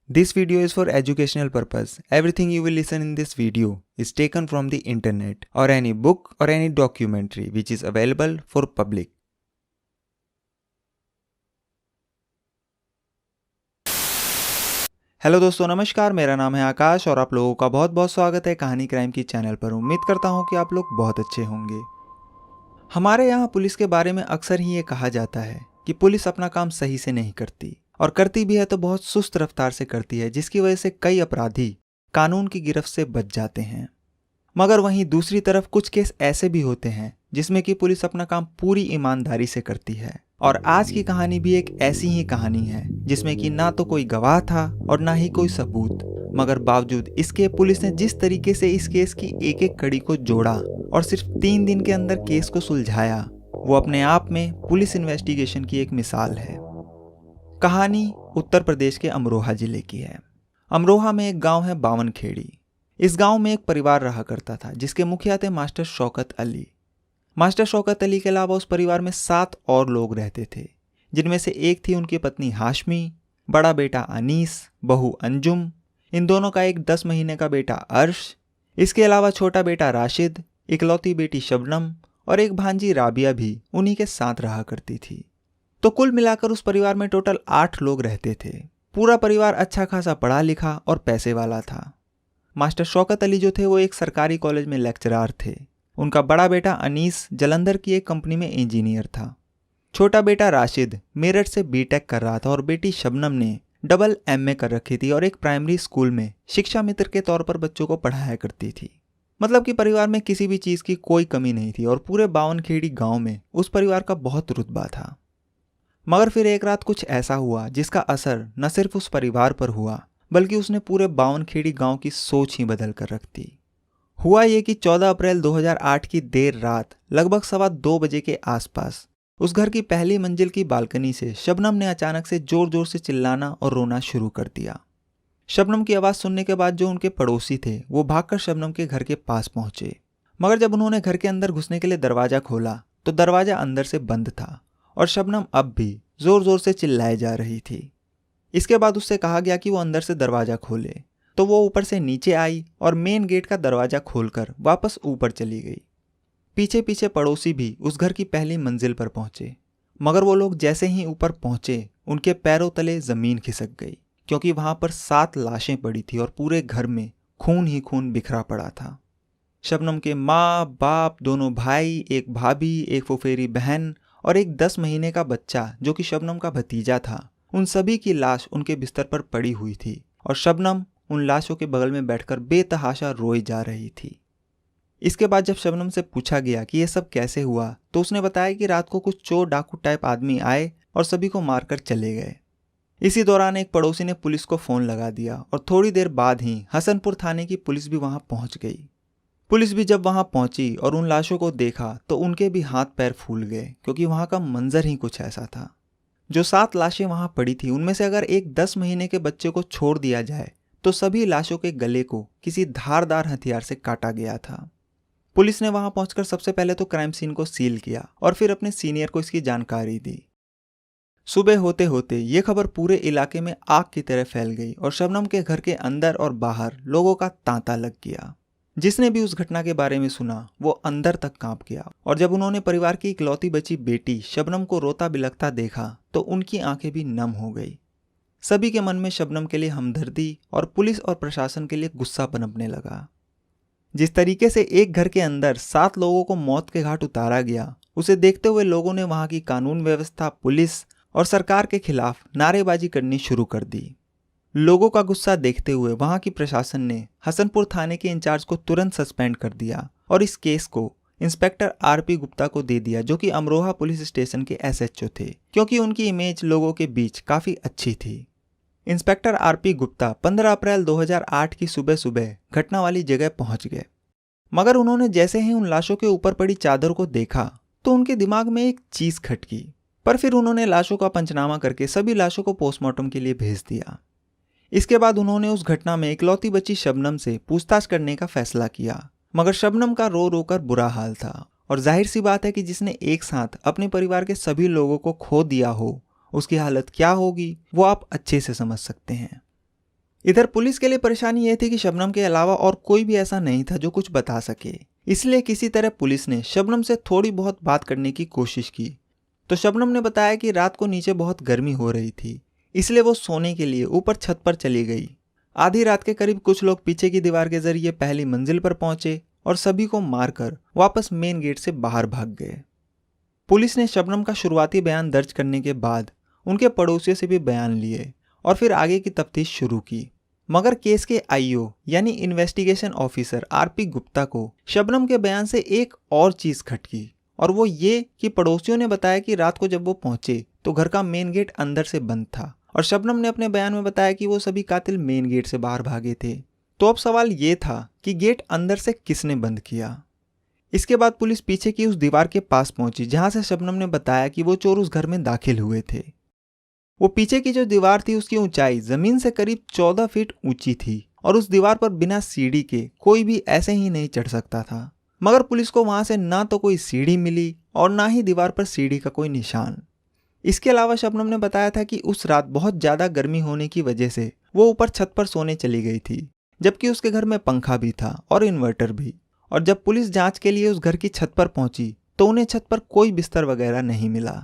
This video is for educational purpose. Everything you will listen in this video is taken from the internet or any book or any documentary which is available for public. Hello दोस्तों, नमस्कार। मेरा नाम है आकाश और आप लोगों का बहुत बहुत स्वागत है कहानी क्राइम की चैनल पर। उम्मीद करता हूँ कि आप लोग बहुत अच्छे होंगे। हमारे यहाँ पुलिस के बारे में अक्सर ही ये कहा जाता है कि पुलिस अपना काम सही से नहीं करती, और करती भी है तो बहुत सुस्त रफ्तार से करती है, जिसकी वजह से कई अपराधी कानून की गिरफ्त से बच जाते हैं। मगर वहीं दूसरी तरफ कुछ केस ऐसे भी होते हैं जिसमें कि पुलिस अपना काम पूरी ईमानदारी से करती है। और आज की कहानी भी एक ऐसी ही कहानी है जिसमें कि ना तो कोई गवाह था और ना ही कोई सबूत, मगर बावजूद इसके पुलिस ने जिस तरीके से इस केस की एक एक कड़ी को जोड़ा और सिर्फ 3 दिन के अंदर केस को सुलझाया, वो अपने आप में पुलिस इन्वेस्टिगेशन की एक मिसाल है। कहानी उत्तर प्रदेश के अमरोहा जिले की है। अमरोहा में एक गांव है बावनखेड़ी। इस गांव में एक परिवार रहा करता था जिसके मुखिया थे मास्टर शौकत अली। मास्टर शौकत अली के अलावा उस परिवार में 7 और लोग रहते थे, जिनमें से एक थी उनकी पत्नी हाशमी, बड़ा बेटा अनीस, बहू अंजुम, इन दोनों का एक 10 महीने का बेटा अर्श, इसके अलावा छोटा बेटा राशिद, इकलौती बेटी शबनम और एक भांजी राबिया भी उन्हीं के साथ रहा करती थी। तो कुल मिलाकर उस परिवार में टोटल 8 लोग रहते थे। पूरा परिवार अच्छा खासा पढ़ा लिखा और पैसे वाला था। मास्टर शौकत अली जो थे वो एक सरकारी कॉलेज में लेक्चरार थे। उनका बड़ा बेटा अनीस जलंधर की एक कंपनी में इंजीनियर था। छोटा बेटा राशिद मेरठ से बीटेक कर रहा था और बेटी शबनम ने डबल एमए कर रखी थी और एक प्राइमरी स्कूल में शिक्षा मित्र के तौर पर बच्चों को पढ़ाया करती थी। मतलब कि परिवार में किसी भी चीज़ की कोई कमी नहीं थी और पूरे बावनखेड़ी गांव में उस परिवार का बहुत रुतबा था। मगर फिर एक रात कुछ ऐसा हुआ जिसका असर न सिर्फ उस परिवार पर हुआ बल्कि उसने पूरे बावनखेड़ी गांव की सोच ही बदल कर रख दी। हुआ ये कि 14 अप्रैल 2008 की देर रात लगभग 2:15 बजे के आसपास उस घर की पहली मंजिल की बालकनी से शबनम ने अचानक से जोर जोर से चिल्लाना और रोना शुरू कर दिया। शबनम की आवाज़ सुनने के बाद जो उनके पड़ोसी थे वो भागकर शबनम के घर के पास पहुंचे, मगर जब उन्होंने घर के अंदर घुसने के लिए दरवाज़ा खोला तो दरवाज़ा अंदर से बंद था और शबनम अब भी जोर जोर से चिल्लाए जा रही थी। इसके बाद उससे कहा गया कि वो अंदर से दरवाज़ा खोले, तो वो ऊपर से नीचे आई और मेन गेट का दरवाज़ा खोलकर वापस ऊपर चली गई। पीछे पीछे पड़ोसी भी उस घर की पहली मंजिल पर पहुंचे, मगर वो लोग जैसे ही ऊपर पहुंचे उनके पैरों तले ज़मीन खिसक गई, क्योंकि वहां पर 7 लाशें पड़ी थी और पूरे घर में खून ही खून बिखरा पड़ा था। शबनम के माँ बाप, दोनों भाई, एक भाभी, एक फुफेरी बहन और एक 10 महीने का बच्चा जो कि शबनम का भतीजा था, उन सभी की लाश उनके बिस्तर पर पड़ी हुई थी और शबनम उन लाशों के बगल में बैठकर बेतहाशा रोई जा रही थी। इसके बाद जब शबनम से पूछा गया कि यह सब कैसे हुआ तो उसने बताया कि रात को कुछ चोर डाकू टाइप आदमी आए और सभी को मारकर चले गए। इसी दौरान एक पड़ोसी ने पुलिस को फ़ोन लगा दिया और थोड़ी देर बाद ही हसनपुर थाने की पुलिस भी वहां पहुंच गई। पुलिस भी जब वहां पहुंची और उन लाशों को देखा तो उनके भी हाथ पैर फूल गए, क्योंकि वहां का मंजर ही कुछ ऐसा था। जो 7 लाशें वहां पड़ी थी उनमें से अगर एक 10 महीने के बच्चे को छोड़ दिया जाए तो सभी लाशों के गले को किसी धारदार हथियार से काटा गया था। पुलिस ने वहां पहुंचकर सबसे पहले तो क्राइम सीन को सील किया और फिर अपने सीनियर को इसकी जानकारी दी। सुबह होते होते ये खबर पूरे इलाके में आग की तरह फैल गई और शबनम के घर के अंदर और बाहर लोगों का तांता लग गया। जिसने भी उस घटना के बारे में सुना वो अंदर तक कांप गया, और जब उन्होंने परिवार की इकलौती बची बेटी शबनम को रोता बिलखता देखा तो उनकी आंखें भी नम हो गई। सभी के मन में शबनम के लिए हमदर्दी और पुलिस और प्रशासन के लिए गुस्सा पनपने लगा। जिस तरीके से एक घर के अंदर 7 लोगों को मौत के घाट उतारा गया, उसे देखते हुए लोगों ने वहां की कानून व्यवस्था, पुलिस और सरकार के खिलाफ नारेबाजी करनी शुरू कर दी। लोगों का गुस्सा देखते हुए वहां की प्रशासन ने हसनपुर थाने के इंचार्ज को तुरंत सस्पेंड कर दिया और इस केस को इंस्पेक्टर आरपी गुप्ता को दे दिया, जो कि अमरोहा पुलिस स्टेशन के एसएचओ थे, क्योंकि उनकी इमेज लोगों के बीच काफ़ी अच्छी थी। इंस्पेक्टर आरपी गुप्ता 15 अप्रैल 2008 की सुबह सुबह घटना वाली जगह पहुंच गए, मगर उन्होंने जैसे ही उन लाशों के ऊपर पड़ी चादर को देखा तो उनके दिमाग में एक चीज़ खटकी। पर फिर उन्होंने लाशों का पंचनामा करके सभी लाशों को पोस्टमार्टम के लिए भेज दिया। इसके बाद उन्होंने उस घटना में इकलौती बची शबनम से पूछताछ करने का फैसला किया, मगर शबनम का रो रो कर बुरा हाल था और जाहिर सी बात है कि जिसने एक साथ अपने परिवार के सभी लोगों को खो दिया हो उसकी हालत क्या होगी वो आप अच्छे से समझ सकते हैं। इधर पुलिस के लिए परेशानी यह थी कि शबनम के अलावा और कोई भी ऐसा नहीं था जो कुछ बता सके। इसलिए किसी तरह पुलिस ने शबनम से थोड़ी बहुत बात करने की कोशिश की। तो शबनम ने बताया कि रात को नीचे बहुत गर्मी हो रही थी, इसलिए वो सोने के लिए ऊपर छत पर चली गई। आधी रात के करीब कुछ लोग पीछे की दीवार के जरिए पहली मंजिल पर पहुंचे और सभी को मारकर वापस मेन गेट से बाहर भाग गए। पुलिस ने शबनम का शुरुआती बयान दर्ज करने के बाद उनके पड़ोसियों से भी बयान लिए और फिर आगे की तफ्तीश शुरू की। मगर केस के आईओ यानी इन्वेस्टिगेशन ऑफिसर आरपी गुप्ता को शबनम के बयान से एक और चीज खटकी, और वो ये कि पड़ोसियों ने बताया कि रात को जब वो पहुंचे तो घर का मेन गेट अंदर से बंद था और शबनम ने अपने बयान में बताया कि वो सभी कातिल मेन गेट से बाहर भागे थे। तो अब सवाल ये था कि गेट अंदर से किसने बंद किया। इसके बाद पुलिस पीछे की उस दीवार के पास पहुंची जहां से शबनम ने बताया कि वो चोर उस घर में दाखिल हुए थे। वो पीछे की जो दीवार थी उसकी ऊंचाई जमीन से करीब 14 फीट ऊंची थी और उस दीवार पर बिना सीढ़ी के कोई भी ऐसे ही नहीं चढ़ सकता था। मगर पुलिस को वहां से ना तो कोई सीढ़ी मिली और ना ही दीवार पर सीढ़ी का कोई निशान। इसके अलावा शबनम ने बताया था कि उस रात बहुत ज्यादा गर्मी होने की वजह से वो ऊपर छत पर सोने चली गई थी, जबकि उसके घर में पंखा भी था और इन्वर्टर भी। और जब पुलिस जांच के लिए उस घर की छत पर पहुंची तो उन्हें छत पर कोई बिस्तर वगैरह नहीं मिला।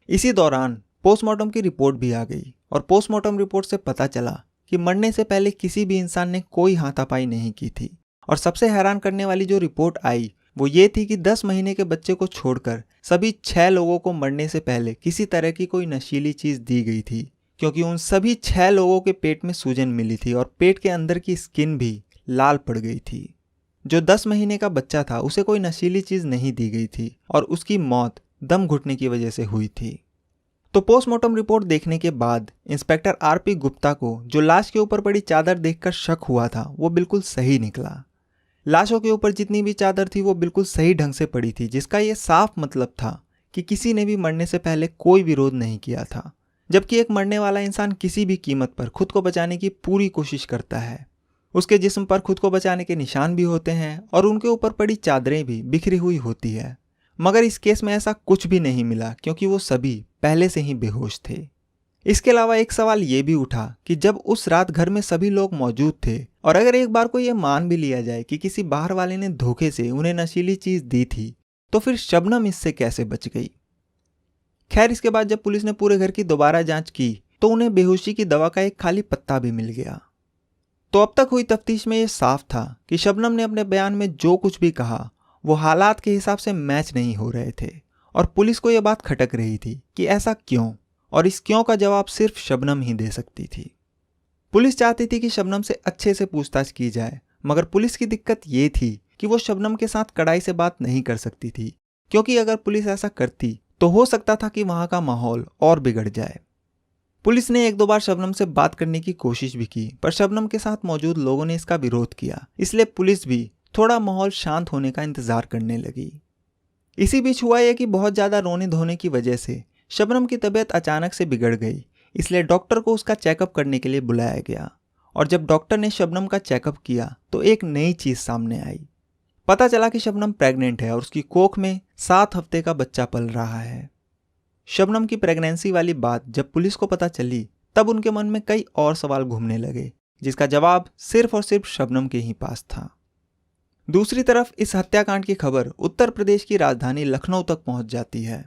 इसी दौरान पोस्टमार्टम की रिपोर्ट भी आ गई और पोस्टमार्टम रिपोर्ट से पता चला कि मरने से पहले किसी भी इंसान ने कोई हाथापाई नहीं की थी। और सबसे हैरान करने वाली जो रिपोर्ट आई वो ये थी कि 10 महीने के बच्चे को छोड़कर सभी 6 लोगों को मरने से पहले किसी तरह की कोई नशीली चीज दी गई थी, क्योंकि उन सभी 6 लोगों के पेट में सूजन मिली थी और पेट के अंदर की स्किन भी लाल पड़ गई थी। जो 10 महीने का बच्चा था उसे कोई नशीली चीज नहीं दी गई थी और उसकी मौत दम घुटने की वजह से हुई थी। तो पोस्टमार्टम रिपोर्ट देखने के बाद इंस्पेक्टर आरपी गुप्ता को जो लाश के ऊपर पड़ी चादर देखकर शक हुआ था वो बिल्कुल सही निकला। लाशों के ऊपर जितनी भी चादर थी वो बिल्कुल सही ढंग से पड़ी थी, जिसका ये साफ मतलब था कि किसी ने भी मरने से पहले कोई विरोध नहीं किया था। जबकि एक मरने वाला इंसान किसी भी कीमत पर खुद को बचाने की पूरी कोशिश करता है। उसके जिस्म पर खुद को बचाने के निशान भी होते हैं और उनके ऊपर पड़ी चादरें भी बिखरी हुई होती है। मगर इस केस में ऐसा कुछ भी नहीं मिला, क्योंकि वो सभी पहले से ही बेहोश थे। इसके अलावा एक सवाल ये भी उठा कि जब उस रात घर में सभी लोग मौजूद थे और अगर एक बार को ये मान भी लिया जाए कि किसी बाहर वाले ने धोखे से उन्हें नशीली चीज दी थी, तो फिर शबनम इससे कैसे बच गई। खैर, इसके बाद जब पुलिस ने पूरे घर की दोबारा जांच की तो उन्हें बेहोशी की दवा का एक खाली पत्ता भी मिल गया। तो अब तक हुई तफ्तीश में यह साफ था कि शबनम ने अपने बयान में जो कुछ भी कहा वो हालात के हिसाब से मैच नहीं हो रहे थे और पुलिस को यह बात खटक रही थी कि ऐसा क्यों, और इस क्यों का जवाब सिर्फ शबनम ही दे सकती थी। पुलिस चाहती थी कि शबनम से अच्छे से पूछताछ की जाए, मगर पुलिस की दिक्कत ये थी कि वो शबनम के साथ कड़ाई से बात नहीं कर सकती थी, क्योंकि अगर पुलिस ऐसा करती तो हो सकता था कि वहां का माहौल और बिगड़ जाए। पुलिस ने 1-2 बार शबनम से बात करने की कोशिश भी की, पर शबनम के साथ मौजूद लोगों ने इसका विरोध किया, इसलिए पुलिस भी थोड़ा माहौल शांत होने का इंतजार करने लगी। इसी बीच हुआ यह कि बहुत ज्यादा रोने धोने की वजह से शबनम की तबीयत अचानक से बिगड़ गई, इसलिए डॉक्टर को उसका चेकअप करने के लिए बुलाया गया। और जब डॉक्टर ने शबनम का चेकअप किया तो एक नई चीज सामने आई। पता चला कि शबनम प्रेग्नेंट है और उसकी कोख में 7 हफ्ते का बच्चा पल रहा है। शबनम की प्रेगनेंसी वाली बात जब पुलिस को पता चली तब उनके मन में कई और सवाल घूमने लगे, जिसका जवाब सिर्फ और सिर्फ शबनम के ही पास था। दूसरी तरफ इस हत्याकांड की खबर उत्तर प्रदेश की राजधानी लखनऊ तक पहुंच जाती है।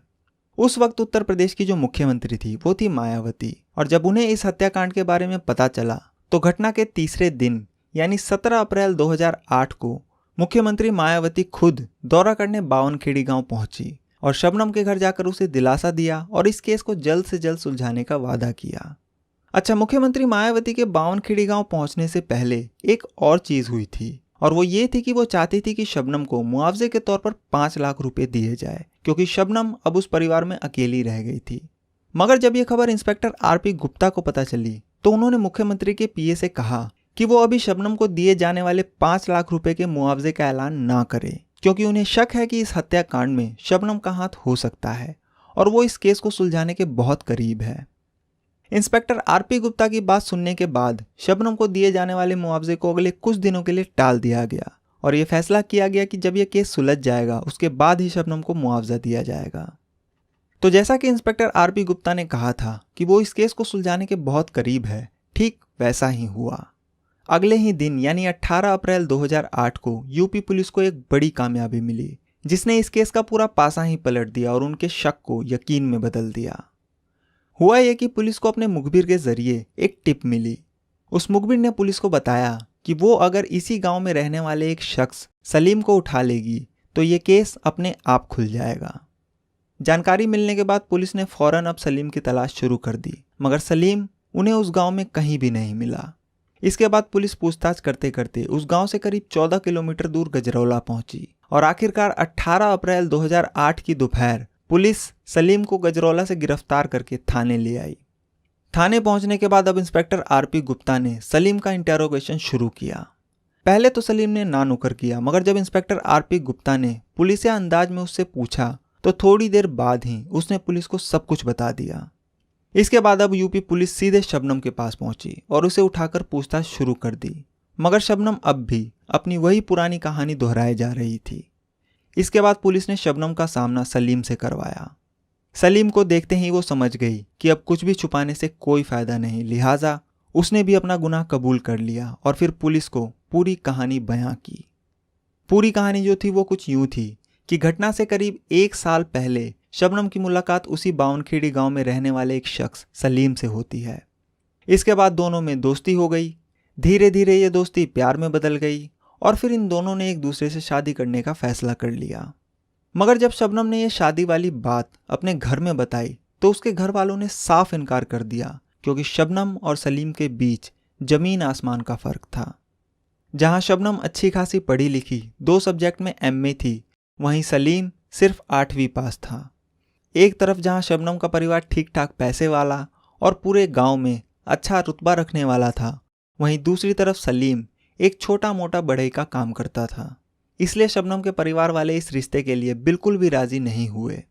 उस वक्त उत्तर प्रदेश की जो मुख्यमंत्री थी वो थी मायावती, और जब उन्हें इस हत्याकांड के बारे में पता चला तो घटना के तीसरे दिन यानी 17 अप्रैल 2008 को मुख्यमंत्री मायावती खुद दौरा करने बावनखेड़ी गांव पहुंची और शबनम के घर जाकर उसे दिलासा दिया और इस केस को जल्द से जल्द सुलझाने का वादा किया। अच्छा, मुख्यमंत्री मायावती के बावनखेड़ी गांव पहुंचने से पहले एक और चीज हुई थी, और वो ये थी कि वो चाहती थी कि शबनम को मुआवजे के तौर पर 5 लाख रुपए दिए जाए, क्योंकि शबनम अब उस परिवार में अकेली रह गई थी। मगर जब ये खबर इंस्पेक्टर आरपी गुप्ता को पता चली तो उन्होंने मुख्यमंत्री के पीए से कहा कि वो अभी शबनम को दिए जाने वाले 5 लाख रुपए के मुआवजे का ऐलान ना करे, क्योंकि उन्हें शक है कि इस हत्याकांड में शबनम का हाथ हो सकता है और वो इस केस को सुलझाने के बहुत करीब है। इंस्पेक्टर आरपी गुप्ता की बात सुनने के बाद शबनम को दिए जाने वाले मुआवजे को अगले कुछ दिनों के लिए टाल दिया गया और यह फैसला किया गया कि जब यह केस सुलझ जाएगा उसके बाद ही शबनम को मुआवजा दिया जाएगा। तो जैसा कि इंस्पेक्टर आरपी गुप्ता ने कहा था कि वो इस केस को सुलझाने के बहुत करीब है, ठीक वैसा ही हुआ। अगले ही दिन यानी 18 अप्रैल 2008 को यूपी पुलिस को एक बड़ी कामयाबी मिली, जिसने इस केस का पूरा पासा ही पलट दिया और उनके शक को यकीन में बदल दिया। हुआ यह कि पुलिस को अपने मुखबिर के जरिए एक टिप मिली। उस मुखबिर ने पुलिस को बताया कि वो अगर इसी गांव में रहने वाले एक शख्स सलीम को उठा लेगी तो ये केस अपने आप खुल जाएगा। जानकारी मिलने के बाद पुलिस ने फौरन अब सलीम की तलाश शुरू कर दी, मगर सलीम उन्हें उस गांव में कहीं भी नहीं मिला। इसके बाद पुलिस पूछताछ करते करते उस गांव से करीब 14 किलोमीटर दूर गजरौला पहुंची और आखिरकार 18 अप्रैल 2008 की दोपहर पुलिस सलीम को गजरौला से गिरफ्तार करके थाने ले आई। थाने पहुंचने के बाद अब इंस्पेक्टर आरपी गुप्ता ने सलीम का इंटेरोगेशन शुरू किया। पहले तो सलीम ने ना नुकर किया, मगर जब इंस्पेक्टर आरपी गुप्ता ने पुलिसिया अंदाज में उससे पूछा तो थोड़ी देर बाद ही उसने पुलिस को सब कुछ बता दिया। इसके बाद अब यूपी पुलिस सीधे शबनम के पास पहुंची और उसे उठाकर पूछताछ शुरू कर दी, मगर शबनम अब भी अपनी वही पुरानी कहानी दोहराए जा रही थी। इसके बाद पुलिस ने शबनम का सामना सलीम से करवाया। सलीम को देखते ही वो समझ गई कि अब कुछ भी छुपाने से कोई फायदा नहीं, लिहाजा उसने भी अपना गुनाह कबूल कर लिया और फिर पुलिस को पूरी कहानी बयां की। पूरी कहानी जो थी वो कुछ यूं थी कि घटना से करीब 1 साल पहले शबनम की मुलाकात उसी बावनखेड़ी गांव में रहने वाले एक शख्स सलीम से होती है। इसके बाद दोनों में दोस्ती हो गई। धीरे धीरे ये दोस्ती प्यार में बदल गई और फिर इन दोनों ने एक दूसरे से शादी करने का फैसला कर लिया। मगर जब शबनम ने यह शादी वाली बात अपने घर में बताई तो उसके घर वालों ने साफ इनकार कर दिया, क्योंकि शबनम और सलीम के बीच जमीन आसमान का फर्क था। जहां शबनम अच्छी खासी पढ़ी लिखी 2 सब्जेक्ट में एमए थी, वहीं सलीम सिर्फ 8वीं पास था। एक तरफ जहां शबनम का परिवार ठीक ठाक पैसे वाला और पूरे गांव में अच्छा रुतबा रखने वाला था, वहीं दूसरी तरफ सलीम एक छोटा मोटा बढ़ई का काम करता था। इसलिए शबनम के परिवार वाले इस रिश्ते के लिए बिल्कुल भी राजी नहीं हुए।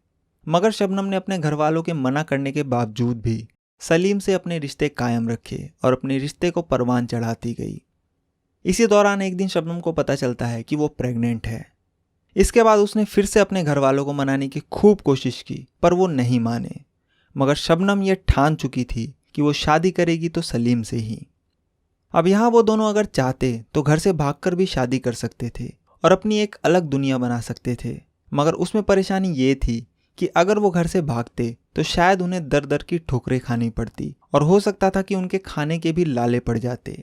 मगर शबनम ने अपने घर वालों के मना करने के बावजूद भी सलीम से अपने रिश्ते कायम रखे और अपने रिश्ते को परवान चढ़ाती गई। इसी दौरान एक दिन शबनम को पता चलता है कि वो प्रेग्नेंट है। इसके बाद उसने फिर से अपने घर वालों को मनाने की खूब कोशिश की, पर वो नहीं माने। मगर शबनम ये ठान चुकी थी कि वो शादी करेगी तो सलीम से ही। अब यहाँ वो दोनों अगर चाहते तो घर से भागकर भी शादी कर सकते थे और अपनी एक अलग दुनिया बना सकते थे। मगर उसमें परेशानी ये थी कि अगर वो घर से भागते तो शायद उन्हें दर दर की ठोकरें खानी पड़ती और हो सकता था कि उनके खाने के भी लाले पड़ जाते।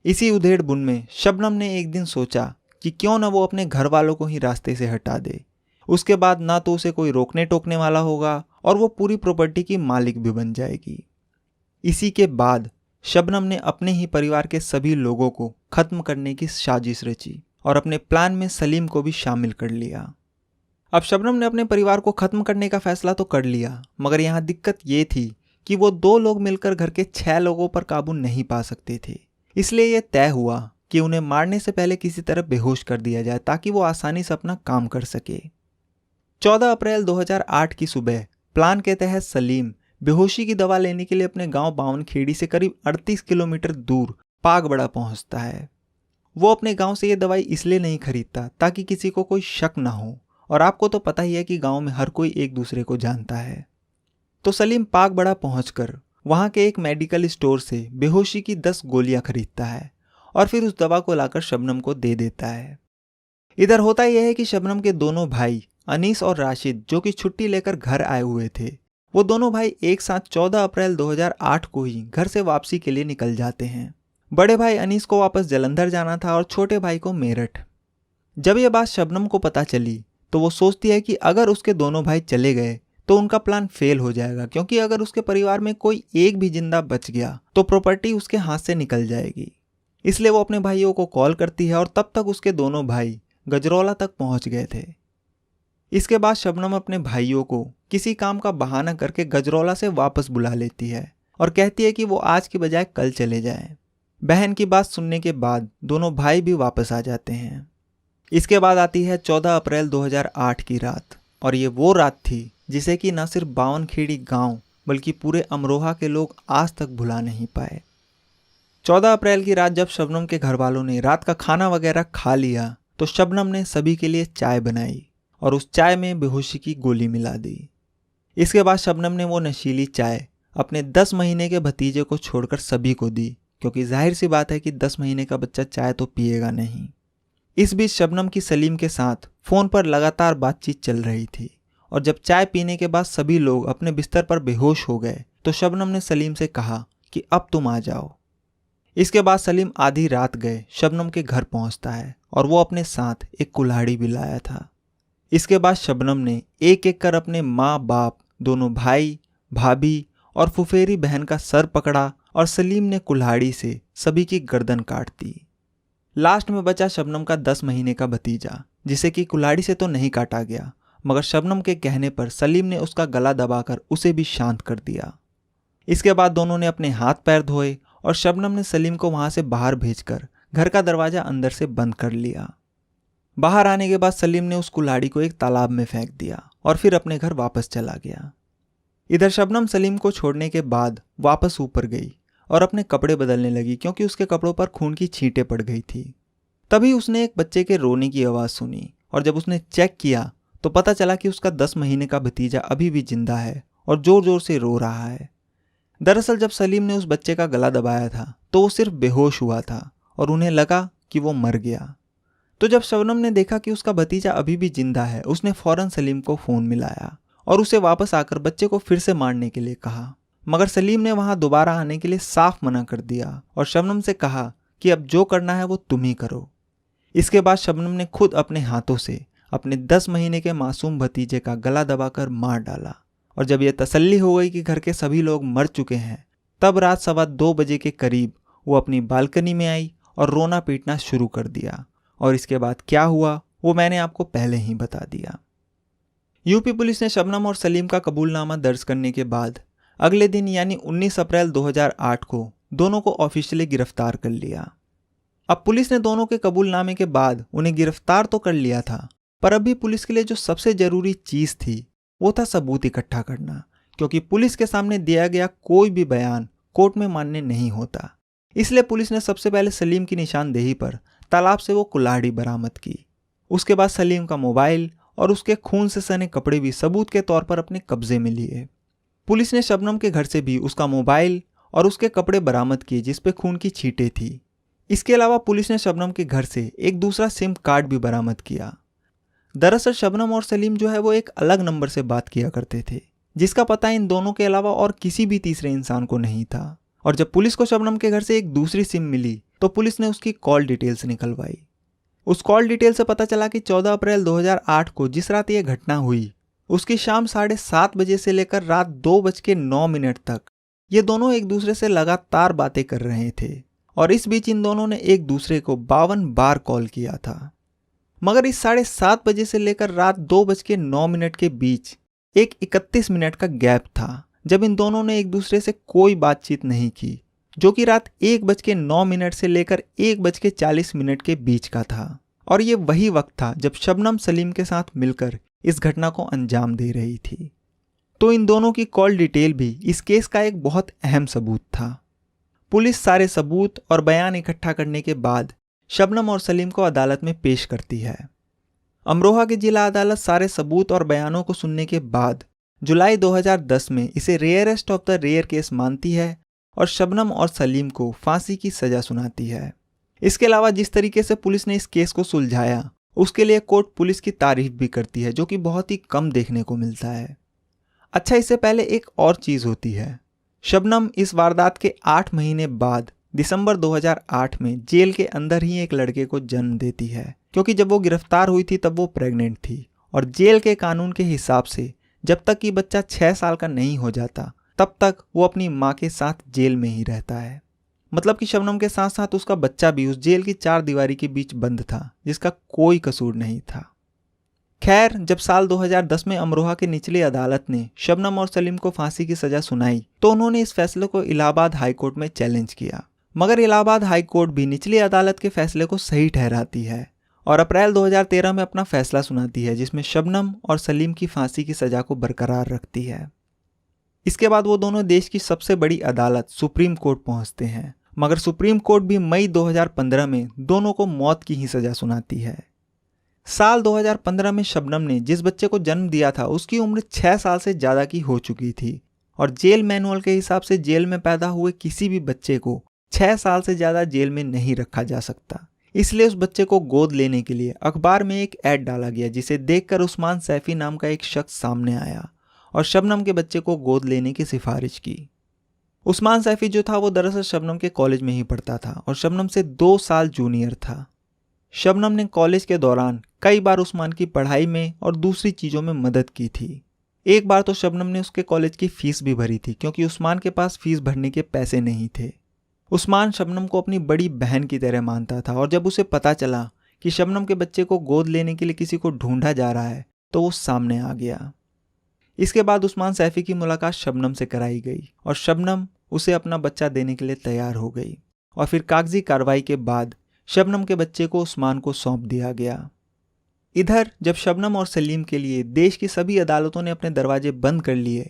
इसी उधेड़ बुन में शबनम ने एक दिन सोचा कि क्यों ना वो अपने घर वालों को ही रास्ते से हटा दे। उसके बाद ना तो उसे कोई रोकने टोकने वाला होगा और वो पूरी प्रॉपर्टी की मालिक भी बन जाएगी। इसी के बाद शबनम ने अपने ही परिवार के सभी लोगों को खत्म करने की साजिश रची और अपने प्लान में सलीम को भी शामिल कर लिया। अब शबनम ने अपने परिवार को खत्म करने का फैसला तो कर लिया, मगर यहाँ दिक्कत ये थी कि वो 2 लोग मिलकर घर के 6 लोगों पर काबू नहीं पा सकते थे। इसलिए यह तय हुआ कि उन्हें मारने से पहले किसी तरह बेहोश कर दिया जाए ताकि वो आसानी से अपना काम कर सके। 14 अप्रैल 2008 की सुबह प्लान के तहत सलीम बेहोशी की दवा लेने के लिए अपने गांव बावनखेड़ी से करीब 38 किलोमीटर दूर पागबड़ा पहुंचता है। वो अपने गांव से ये दवाई इसलिए नहीं खरीदता ताकि किसी को कोई शक ना हो, और आपको तो पता ही है कि गांव में हर कोई एक दूसरे को जानता है। तो सलीम पागबड़ा पहुंचकर वहां के एक मेडिकल स्टोर से बेहोशी की 10 गोलियां खरीदता है और फिर उस दवा को लाकर शबनम को दे देता है। इधर होता यह है कि शबनम के दोनों भाई अनीस और राशिद, जो कि छुट्टी लेकर घर आए हुए थे, वो दोनों भाई एक साथ 14 अप्रैल 2008 को ही घर से वापसी के लिए निकल जाते हैं। बड़े भाई अनीस को वापस जलंधर जाना था और छोटे भाई को मेरठ। जब यह बात शबनम को पता चली तो वो सोचती है कि अगर उसके दोनों भाई चले गए तो उनका प्लान फेल हो जाएगा, क्योंकि अगर उसके परिवार में कोई एक भी जिंदा बच गया तो प्रॉपर्टी उसके हाथ से निकल जाएगी। इसलिए वो अपने भाइयों को कॉल करती है और तब तक उसके दोनों भाई गजरौला तक पहुंच गए थे। इसके बाद शबनम अपने भाइयों को किसी काम का बहाना करके गजरौला से वापस बुला लेती है और कहती है कि वो आज की बजाय कल चले जाएं। बहन की बात सुनने के बाद दोनों भाई भी वापस आ जाते हैं। इसके बाद आती है 14 अप्रैल 2008 की रात, और ये वो रात थी जिसे कि न सिर्फ बावनखेड़ी गांव बल्कि पूरे अमरोहा के लोग आज तक भुला नहीं पाए। 14 अप्रैल की रात जब शबनम के घर वालों ने रात का खाना वगैरह खा लिया तो शबनम ने सभी के लिए चाय बनाई और उस चाय में बेहोशी की गोली मिला दी। इसके बाद शबनम ने वो नशीली चाय अपने 10 महीने के भतीजे को छोड़कर सभी को दी, क्योंकि जाहिर सी बात है कि 10 महीने का बच्चा चाय तो पिएगा नहीं। इस बीच शबनम की सलीम के साथ फ़ोन पर लगातार बातचीत चल रही थी और जब चाय पीने के बाद सभी लोग अपने बिस्तर पर बेहोश हो गए तो शबनम ने सलीम से कहा कि अब तुम आ जाओ। इसके बाद सलीम आधी रात गए शबनम के घर पहुंचता है और वो अपने साथ एक कुल्हाड़ी भी लाया था। इसके बाद शबनम ने एक एक कर अपने माँ बाप, दोनों भाई, भाभी और फुफेरी बहन का सर पकड़ा और सलीम ने कुल्हाड़ी से सभी की गर्दन काट दी। लास्ट में बचा शबनम का 10 महीने का भतीजा, जिसे कि कुल्हाड़ी से तो नहीं काटा गया, मगर शबनम के कहने पर सलीम ने उसका गला दबाकर उसे भी शांत कर दिया। इसके बाद दोनों ने अपने हाथ पैर धोए और शबनम ने सलीम को वहां से बाहर भेजकर घर का दरवाजा अंदर से बंद कर लिया। बाहर आने के बाद सलीम ने उस कुल्हाड़ी को एक तालाब में फेंक दिया और फिर अपने घर वापस चला गया। इधर शबनम सलीम को छोड़ने के बाद वापस ऊपर गई और अपने कपड़े बदलने लगी, क्योंकि उसके कपड़ों पर खून की छींटें पड़ गई थी। तभी उसने एक बच्चे के रोने की आवाज़ सुनी और जब उसने चेक किया तो पता चला कि उसका 10 महीने का भतीजा अभी भी जिंदा है और जोर जोर से रो रहा है। दरअसल जब सलीम ने उस बच्चे का गला दबाया था तो वो सिर्फ बेहोश हुआ था और उन्हें लगा कि वो मर गया। तो जब शबनम ने देखा कि उसका भतीजा अभी भी जिंदा है, उसने फौरन सलीम को फ़ोन मिलाया और उसे वापस आकर बच्चे को फिर से मारने के लिए कहा, मगर सलीम ने वहां दोबारा आने के लिए साफ मना कर दिया और शबनम से कहा कि अब जो करना है वो तुम ही करो। इसके बाद शबनम ने खुद अपने हाथों से अपने 10 महीने के मासूम भतीजे का गला दबाकर मार डाला और जब यह तसल्ली हो गई कि घर के सभी लोग मर चुके हैं, तब रात 2:15 बजे के करीब वो अपनी बालकनी में आई और रोना पीटना शुरू कर दिया और इसके बाद क्या हुआ वो मैंने आपको पहले ही बता दिया। यूपी पुलिस ने शबनम और सलीम का कबूलनामा दर्ज करने के बाद अगले दिन यानी 19 अप्रैल 2008 को दोनों को ऑफिशियली गिरफ्तार कर लिया। अब पुलिस ने दोनों के कबूलनामे के बाद उन्हें गिरफ्तार तो कर लिया था, पर अभी पुलिस के लिए जो सबसे जरूरी चीज थी वो था सबूत इकट्ठा करना, क्योंकि पुलिस के सामने दिया गया कोई भी बयान कोर्ट में मान्य नहीं होता। इसलिए पुलिस ने सबसे पहले सलीम की निशानदेही पर तालाब से वो कुल्हाड़ी बरामद की। उसके बाद सलीम का मोबाइल और उसके खून से सने कपड़े भी सबूत के तौर पर अपने कब्जे में लिए। पुलिस ने शबनम के घर से भी उसका मोबाइल और उसके कपड़े बरामद किए जिस पे खून की छींटें थी। इसके अलावा पुलिस ने शबनम के घर से एक दूसरा सिम कार्ड भी बरामद किया। दरअसल शबनम और सलीम जो है वो एक अलग नंबर से बात किया करते थे, जिसका पता इन दोनों के अलावा और किसी भी तीसरे इंसान को नहीं था। और जब पुलिस को शबनम के घर से एक दूसरी सिम मिली तो पुलिस ने उसकी कॉल डिटेल्स निकलवाई। उस कॉल डिटेल से पता चला कि 14 अप्रैल 2008 को जिस रात ये घटना हुई उसकी शाम 7:30 बजे से लेकर रात 2:09 तक ये दोनों एक दूसरे से लगातार बातें कर रहे थे और इस बीच इन दोनों ने एक दूसरे को 52 बार कॉल किया था। मगर इस 7:30 बजे से लेकर रात 2:09 के बीच एक 31 मिनट का गैप था जब इन दोनों ने एक दूसरे से कोई बातचीत नहीं की, जो कि रात 1:09 से लेकर 1:40 के बीच का था। और ये वही वक्त था जब शबनम सलीम के साथ मिलकर इस घटना को अंजाम दे रही थी। तो इन दोनों की कॉल डिटेल भी इस केस का एक बहुत अहम सबूत था। पुलिस सारे सबूत और बयान इकट्ठा करने के बाद शबनम और सलीम को अदालत में पेश करती है। अमरोहा की जिला अदालत सारे सबूत और बयानों को सुनने के बाद जुलाई 2010 में इसे rarest of the rare case मानती है और शबनम और सलीम को फांसी की सजा सुनाती है। इसके अलावा जिस तरीके से पुलिस ने इस केस को सुलझाया उसके लिए कोर्ट पुलिस की तारीफ भी करती है, जो कि बहुत ही कम देखने को मिलता है। अच्छा, इससे पहले एक और चीज़ होती है। शबनम इस वारदात के 8 महीने बाद दिसंबर 2008 में जेल के अंदर ही एक लड़के को जन्म देती है, क्योंकि जब वो गिरफ्तार हुई थी तब वो प्रेग्नेंट थी और जेल के कानून के हिसाब से जब तक कि बच्चा 6 साल का नहीं हो जाता तब तक वो अपनी माँ के साथ जेल में ही रहता है। मतलब कि शबनम के साथ साथ उसका बच्चा भी उस जेल की 4 दीवारी के बीच बंद था, जिसका कोई कसूर नहीं था। खैर, जब साल 2010 में अमरोहा की निचली अदालत ने शबनम और सलीम को फांसी की सजा सुनाई तो उन्होंने इस फैसले को इलाहाबाद हाई कोर्ट में चैलेंज किया, मगर इलाहाबाद हाई कोर्ट भी निचली अदालत के फैसले को सही ठहराती है और अप्रैल 2013 में अपना फैसला सुनाती है, जिसमें शबनम और सलीम की फांसी की सजा को बरकरार रखती है। इसके बाद वो दोनों देश की सबसे बड़ी अदालत सुप्रीम कोर्ट पहुंचते हैं, मगर सुप्रीम कोर्ट भी मई 2015 में दोनों को मौत की ही सजा सुनाती है। साल 2015 में शबनम ने जिस बच्चे को जन्म दिया था उसकी उम्र 6 साल से ज़्यादा की हो चुकी थी और जेल मैनुअल के हिसाब से जेल में पैदा हुए किसी भी बच्चे को 6 साल से ज़्यादा जेल में नहीं रखा जा सकता। इसलिए उस बच्चे को गोद लेने के लिए अखबार में एक ऐड डाला गया, जिसे देखकर उस्मान सैफी नाम का एक शख्स सामने आया और शबनम के बच्चे को गोद लेने की सिफारिश की। उस्मान सैफी जो था वो दरअसल शबनम के कॉलेज में ही पढ़ता था और शबनम से 2 साल जूनियर था। शबनम ने कॉलेज के दौरान कई बार उस्मान की पढ़ाई में और दूसरी चीज़ों में मदद की थी। एक बार तो शबनम ने उसके कॉलेज की फ़ीस भी भरी थी, क्योंकि उस्मान के पास फ़ीस भरने के पैसे नहीं थे। उस्मान शबनम को अपनी बड़ी बहन की तरह मानता था और जब उसे पता चला कि शबनम के बच्चे को गोद लेने के लिए किसी को ढूंढा जा रहा है तो वो सामने आ गया। इसके बाद उस्मान सैफी की मुलाकात शबनम से कराई गई और शबनम उसे अपना बच्चा देने के लिए तैयार हो गई और फिर कागजी कार्रवाई के बाद शबनम के बच्चे को उस्मान को सौंप दिया गया। इधर जब शबनम और सलीम के लिए देश की सभी अदालतों ने अपने दरवाजे बंद कर लिए,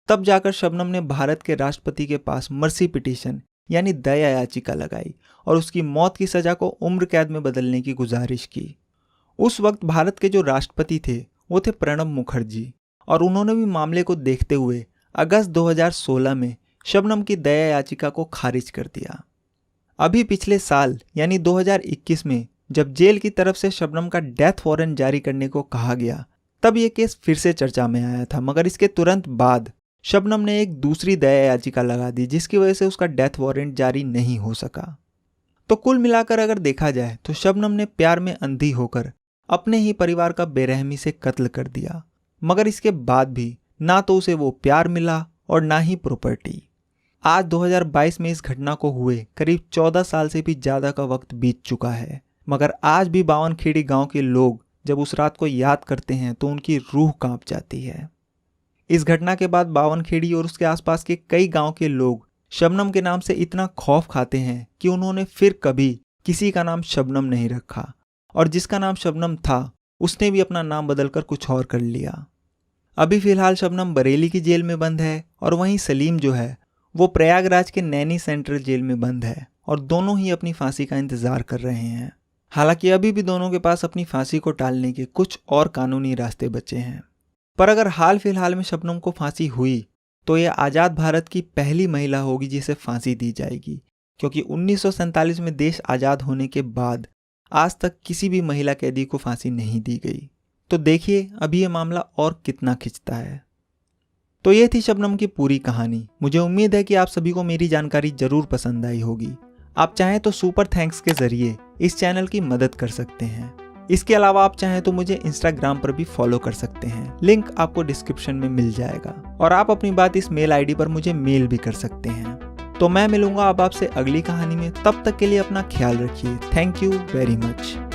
तब जाकर शबनम ने भारत के राष्ट्रपति के पास मर्सी पिटीशन यानी दया याचिका लगाई और उसकी मौत की सज़ा को उम्र कैद में बदलने की गुजारिश की। उस वक्त भारत के जो राष्ट्रपति थे वो थे प्रणब मुखर्जी, और उन्होंने भी मामले को देखते हुए अगस्त 2016 में शबनम की दया याचिका को खारिज कर दिया। अभी पिछले साल यानी 2021 में जब जेल की तरफ से शबनम का डेथ वारंट जारी करने को कहा गया, तब ये केस फिर से चर्चा में आया था, मगर इसके तुरंत बाद शबनम ने एक दूसरी दया याचिका लगा दी, जिसकी वजह से उसका डेथ वारंट जारी नहीं हो सका। तो कुल मिलाकर अगर देखा जाए तो शबनम ने प्यार में अंधी होकर अपने ही परिवार का बेरहमी से कत्ल कर दिया, मगर इसके बाद भी ना तो उसे वो प्यार मिला और ना ही प्रॉपर्टी। आज 2022 में इस घटना को हुए करीब 14 साल से भी ज़्यादा का वक्त बीत चुका है, मगर आज भी बावनखेड़ी गांव के लोग जब उस रात को याद करते हैं तो उनकी रूह कांप जाती है। इस घटना के बाद बावनखेड़ी और उसके आसपास के कई गांव के लोग शबनम के नाम से इतना खौफ खाते हैं कि उन्होंने फिर कभी किसी का नाम शबनम नहीं रखा, और जिसका नाम शबनम था उसने भी अपना नाम बदलकर कुछ और कर लिया। अभी फिलहाल शबनम बरेली की जेल में बंद है और वहीं सलीम जो है वो प्रयागराज के नैनी सेंट्रल जेल में बंद है, और दोनों ही अपनी फांसी का इंतजार कर रहे हैं। हालांकि अभी भी दोनों के पास अपनी फांसी को टालने के कुछ और कानूनी रास्ते बचे हैं। पर अगर हाल फिलहाल में शबनम को फांसी हुई तो यह आज़ाद भारत की पहली महिला होगी जिसे फांसी दी जाएगी, क्योंकि 1947 में देश आज़ाद होने के बाद आज तक किसी भी महिला कैदी को फांसी नहीं दी गई। तो देखिए अभी ये मामला और कितना खिंचता है। तो ये थी शबनम की पूरी कहानी। मुझे उम्मीद है कि आप सभी को मेरी जानकारी जरूर पसंद आई होगी। आप चाहें तो सुपर थैंक्स के जरिए इस चैनल की मदद कर सकते हैं। इसके अलावा आप चाहें तो मुझे इंस्टाग्राम पर भी फॉलो कर सकते हैं, लिंक आपको डिस्क्रिप्शन में मिल जाएगा। और आप अपनी बात इस मेल आईडी पर मुझे मेल भी कर सकते हैं। तो मैं मिलूंगा अब आपसे अगली कहानी में, तब तक के लिए अपना ख्याल रखिए। Thank you very much.